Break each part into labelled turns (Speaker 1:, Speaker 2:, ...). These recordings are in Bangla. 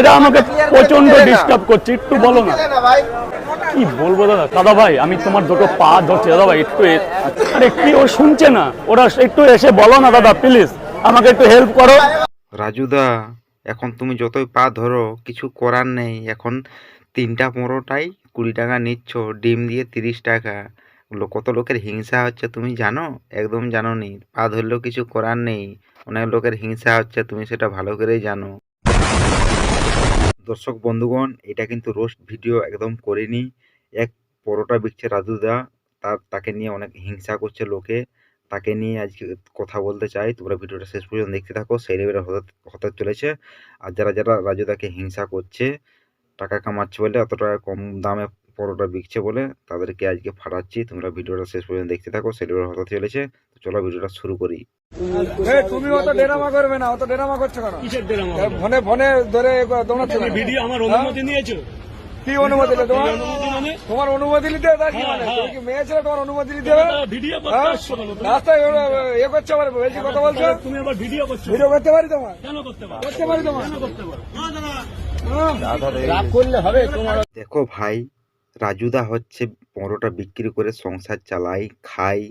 Speaker 1: এরা আমাকে প্রচন্ড ডিস্টার্ব করছে, একটু বলো না। কি বলবো দাদা? দাদা ভাই আমি তোমার দুটো পা ধরছি দাদা ভাই, একটু আরে কি ও শুনছে না? ওরা একটু এসে বলো না দাদা, প্লিজ আমাকে একটু হেল্প করো।
Speaker 2: রাজুদা, এখন তুমি যতই পা ধরো কিছু করার নেই। এখন 3টা পরোটাই 20 টাকা নিচ্ছ, ডিম দিয়ে 30 টাকা। কত লোকের হিংসা হচ্ছে তুমি জানো? একদম জানো নি। পা ধরলেও কিছু করার নেই, অনেক লোকের হিংসা হচ্ছে, তুমি সেটা ভালো করেই জানো। দর্শক বন্ধুগণ, এটা কিন্তু রোস্ট ভিডিও একদম করিনি। এক পরোটা বিকছে রাজুদা, তাকে নিয়ে অনেক হিংসা করছে লোকে, তাকে নিয়ে আজকে কথা বলতে চাই। তোমরা ভিডিওটা শেষ পর্যন্ত দেখতে থাকো, সেই লেভেলের হতে চলেছে। আর যারা যারা রাজুদাকে হিংসা করছে, টাকা কামাচ্ছে বলে, অত টাকা কম দামে পরোটা বিকছে বলে, তাদেরকে আজকে ফাটাচ্ছি। তোমরা ভিডিওটা শেষ পর্যন্ত দেখতে থাকো, সেই লেভেলের হতে চলেছে। তো চলো ভিডিওটা শুরু করি।
Speaker 3: তুমি অত ডেরামা করবে না, অত ডেরামা করছো কেন?
Speaker 1: কিসের ড্রামা?
Speaker 3: ফোনে ফোনে ধরে দৌড়াচ্ছো কেন?
Speaker 1: ভিডিও আমার অনুমতি নিয়েছো?
Speaker 3: কি অনুমতি দিলে তোমার?
Speaker 1: মানে
Speaker 3: তোমার অনুমতি নিতে হবে, তার কি মানে? তুমি কি মেয়ে ছিল, তোমার অনুমতি নিতে হবে?
Speaker 1: ভিডিও
Speaker 3: হ্যাঁ? রাস্তায় ইয়ে করছে, আবার বেশি কথা বলছো।
Speaker 1: তুমি আবার ভিডিও করছো?
Speaker 3: ভিডিও করতে পারি তোমার?
Speaker 1: কেন করতে পারো?
Speaker 3: করতে পারি তোমার?
Speaker 1: করতে পারো?
Speaker 3: রাগ করলে হবে তোমার?
Speaker 2: দেখো ভাই, রাজুদা হচ্ছে পরোটা বিক্রি করে সংসার চালাই, খাই,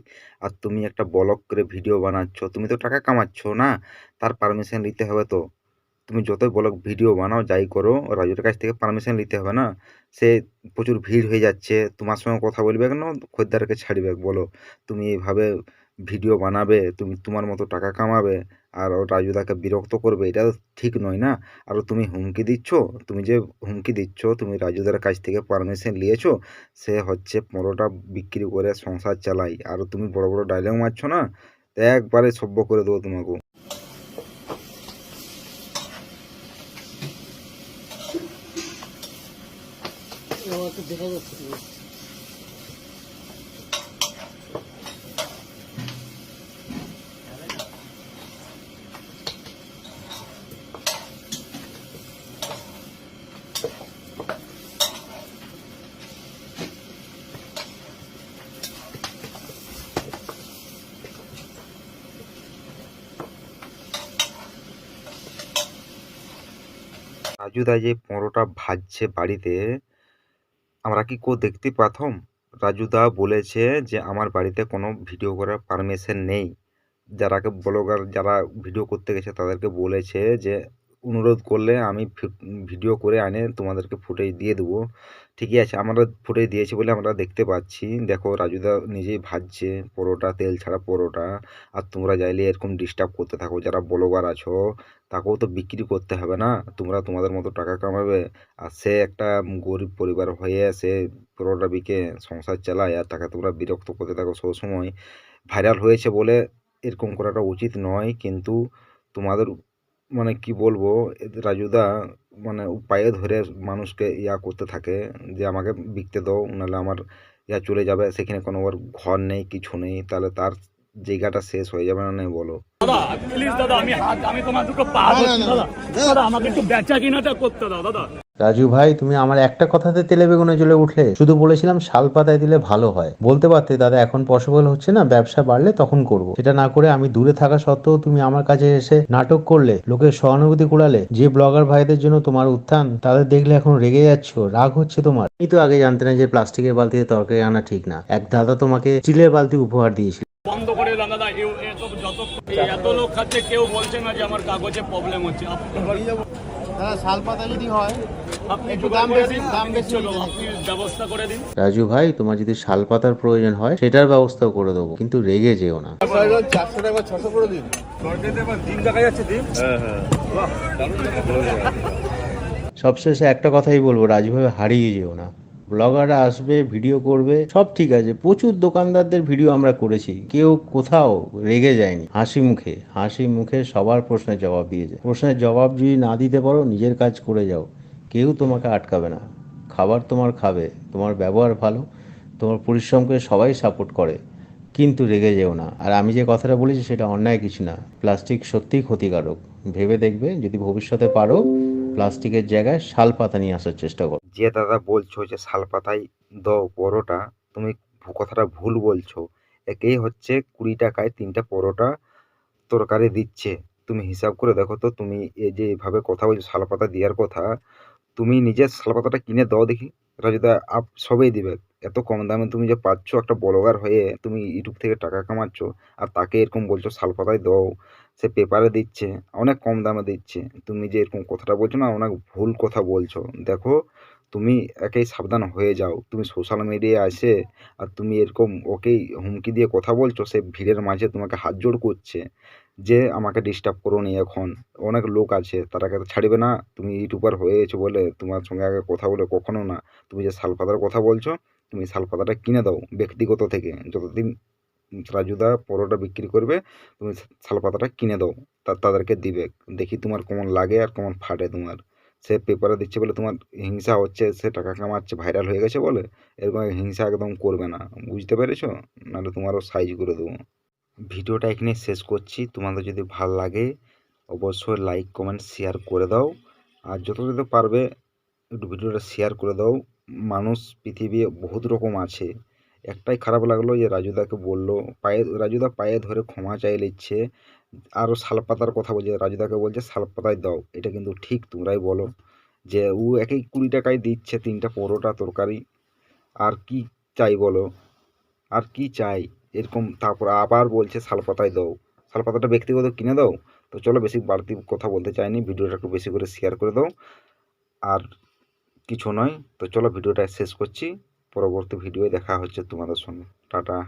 Speaker 2: আর তুমি একটা ব্লগ করে ভিডিও বানাচ্ছ। তুমি তো টাকা কামাচ্ছ না, তার পারমিশন নিতে হবে তো। তুমি যতই ব্লগ ভিডিও বানাও, যাই করো, রাজুর কাছ থেকে পারমিশন নিতে হবে না? সে প্রচুর ভিড় হয়ে যাচ্ছে, তোমার সঙ্গে কথা বলবে কেন, খদ্দেরকে ছাড়বে বলো? তুমি এইভাবে ভিডিও বানাবে, তুমি তোমার মতো টাকা কামাবে, আর ও রাজুদাকে বিরক্ত করবে, এটা তো ঠিক নয় না? আর তুমি হুমকি দিচ্ছ, তুমি যে হুমকি দিচ্ছ, তুমি রাজুদার কাছ থেকে পারমিশন নিয়েছো। সে হচ্ছে পরোটা বিক্রি করে সংসার চালাই, আর তুমি বড় বড় ডায়লগ মারছো না, তো একবারে সভ্য করে দেবো তোমাকে। রাজুদা যে পরোটা ভাজছে বাড়িতে, আমরা কি কেউ দেখতে পাথম? রাজুদা বলেছে যে আমার বাড়িতে কোনো ভিডিও করার পারমিশন নেই। যারাকে ব্লগার যারা ভিডিও করতে গেছে তাদেরকে বলেছে যে অনুরোধ করলে আমি ভিডিও করে আনে তোমাদেরকে ফুটেজ দিয়ে দেবো। ঠিকই আছে, আমরা ফুটেজ দিয়েছি বলে আমরা দেখতে পাচ্ছি। দেখো রাজুদা নিজেই ভাজছে পরোটা, তেল ছাড়া পরোটা। আর তোমরা চাইলে এরকম ডিস্টার্ব করতে থাকো, যারা ব্লগার আছো তাকেও তো বিক্রি করতে হবে না? তোমরা তোমাদের মতো টাকা কামাবে, আর সে একটা গরিব পরিবার হয়ে সে পরোটা বিকে সংসার চালায়, আর তাকে তোমরা বিরক্ত করতে থাকো সবসময়। ভাইরাল হয়েছে বলে এরকম করাটা উচিত নয়, কিন্তু তোমাদের মানে কি বলবো, রাজুদা মানে পায়ে ধরে মানুষকে ইয়া করতে থাকে যে আমাকে বিকতে দাও, নাহলে আমার ইয়া চলে যাবে। সেখানে কোনো ওর ঘর নেই, কিছু নেই, তাহলে তার জায়গাটা শেষ হয়ে যাবে না, নেই বলো?
Speaker 1: দাদা প্লিজ দাদা, আমি তোমার দুটো পা ধরছি দাদা। দাদা আমাকে একটু বেচা কিনাটা করতে দাও দাদা।
Speaker 4: রাজু ভাই, তুমি আমার একটা কথাতে তেলে বেগুনে জ্বলে উঠলে। শুধু বলেছিলাম শাল পাতায় দিলে ভালো হয়, বলতে পারতে দাদা এখন পসিবল হচ্ছে না, ব্যবসা বাড়লে তখন করব। সেটা না করে আমি দূরে থাকা সত্ত্বেও তুমি আমার কাছে এসে নাটক করলে, লোকের সহানুভূতি কুড়ালে। যে ব্লগার ভাইদের জন্য তোমার উত্থান, তাদের দেখলে এখন রেগে যাচ্ছ, রাগ হচ্ছে তোমার। তুমি তো আগে জানতে না যে প্লাস্টিকের বালতিতে তরকারি আনা ঠিক না। এক দাদা তোমাকে স্টিলের বালতি উপহার দিয়েছিল।
Speaker 1: বন্ধ করে দিলাম দাদা। এত লোক খাচ্ছে, কেউ বলছে না যে আমার কাগজে প্রবলেম হচ্ছে।
Speaker 5: শাল পাতা যদি হয়
Speaker 1: আপনি
Speaker 5: একটু দাম বেশি
Speaker 1: চলো, আপনি ব্যবস্থা করে দিন।
Speaker 4: রাজু ভাই, তোমার যদি শাল পাতার প্রয়োজন হয় সেটার ব্যবস্থাও করে দেবো, কিন্তু রেগে যেও না।
Speaker 5: 400 টাকা 600 করে দিন।
Speaker 3: ডিম দেখা যাচ্ছে, ডিম।
Speaker 4: সবশেষে একটা কথাই বলবো, রাজু ভাই হারিয়ে যেও না। ব্লগাররা আসবে, ভিডিও করবে, সব ঠিক আছে। প্রচুর দোকানদারদের ভিডিও আমরা করেছি, কেউ কোথাও রেগে যায়নি। হাসি মুখে হাসি মুখে সবার প্রশ্নের জবাব দিয়েছে। প্রশ্নের জবাব যদি না দিতে পারো, নিজের কাজ করে যাও, কেউ তোমাকে আটকাবে না। খাবার তোমার খাবে, তোমার ব্যবহার ভালো, তোমার পরিশ্রমকে সবাই সাপোর্ট করে, কিন্তু রেগে যেও না। আর আমি যে কথাটা বলেছি সেটা অন্যায় কিছু না। প্লাস্টিক সত্যিই ক্ষতিকারক। ভেবে দেখবে, যদি ভবিষ্যতে পারো প্লাস্টিকের জায়গায় শাল পাতা নিয়ে আসার চেষ্টা করো।
Speaker 2: যে দাদা বলছো যে শাল পাতায় দাও পরোটা, তুমি কথাটা ভুল বলছো। একেই হচ্ছে 20 টাকায় 3টা পরোটা তরকারি দিচ্ছে, তুমি হিসাব করে দেখো তো, তুমি এই যে এভাবে কথা বলছো শালপাতা দেওয়ার কথা, তুমি নিজে শালপাতাটা কিনে দাও দেখি। রাজুদা সবেই দিবে। এত কম দামে তুমি যে পাচ্ছ, একটা ব্লগার হয়ে তুমি ইউটিউব থেকে টাকা কামাচ্ছ, আর তাকে এরকম বলছো শালপাতায় দাও, সে পেপারে দিচ্ছে, অনেক কম দামে দিচ্ছে। তুমি যে এরকম কথাটা বলছো না, অনেক ভুল কথা বলছো। দেখো, তুমি একেই সাবধান হয়ে যাও। তুমি সোশ্যাল মিডিয়ায় আসে আর তুমি এরকম ওকেই হুমকি দিয়ে কথা বলছো, সে ভিড়ের মাঝে তোমাকে হাত জোড় করছে যে আমাকে ডিস্টার্ব করো নি। এখন অনেক লোক আছে, তারাকে তো ছাড়বে না। তুমি ইউটিউবার হয়েছো বলে তোমার সঙ্গে আগে কথা বলে কখনো না। তুমি যে শালপাতার কথা বলছো, তুমি শালপাতাটা কিনে দাও ব্যক্তিগত থেকে। যতদিন রাজুদা পরোটা বিক্রি করবে, তুমি শালপাতাটা কিনে দাও, তাদেরকে দিবে। দেখি তোমার কেমন লাগে আর কেমন ফাটে তোমার। সে পেপারে দিচ্ছে বলে তোমার হিংসা হচ্ছে, সে টাকা কামাচ্ছে, ভাইরাল হয়ে গেছে বলে, এরকম হিংসা একদম করবে না, বুঝতে পেরেছো? নাহলে তোমারও সাইজ করে দেবো। ভিডিওটা এখানে শেষ করছি। তোমাদের যদি ভালো লাগে অবশ্যই লাইক কমেন্ট শেয়ার করে দাও, আর যত পারবে একটু ভিডিওটা শেয়ার করে দাও। মানুষ পৃথিবী বহুত রকম আছে। একটাই খারাপ লাগলো যে রাজুদাকে বললো, রাজুদা পায়ে ধরে ক্ষমা চাই নিচ্ছে। আরও শালপাতার কথা বলছে, রাজুদাকে বলছে শালপাতায় দাও। এটা কিন্তু ঠিক তোমরাই বলো, যে ও একেই 20 টাকায় দিচ্ছে 3টা পরোটা তরকারি। আর কি চাই বলো, আর কি চাই এরকম? তারপর আবার বলছে শালপাতায় দাও, শালপাতাটা ব্যক্তিগত কিনে দাও। তো চলো, বেশি বাড়তি কথা বলতে চাইনি, ভিডিওটা একটু বেশি করে শেয়ার করে দাও। আর কিছু নয়, তো চলো ভিডিওটা শেষ করছি। পরবর্তী ভিডিওয়ে দেখা হচ্ছে তোমাদের সঙ্গে। টাটা।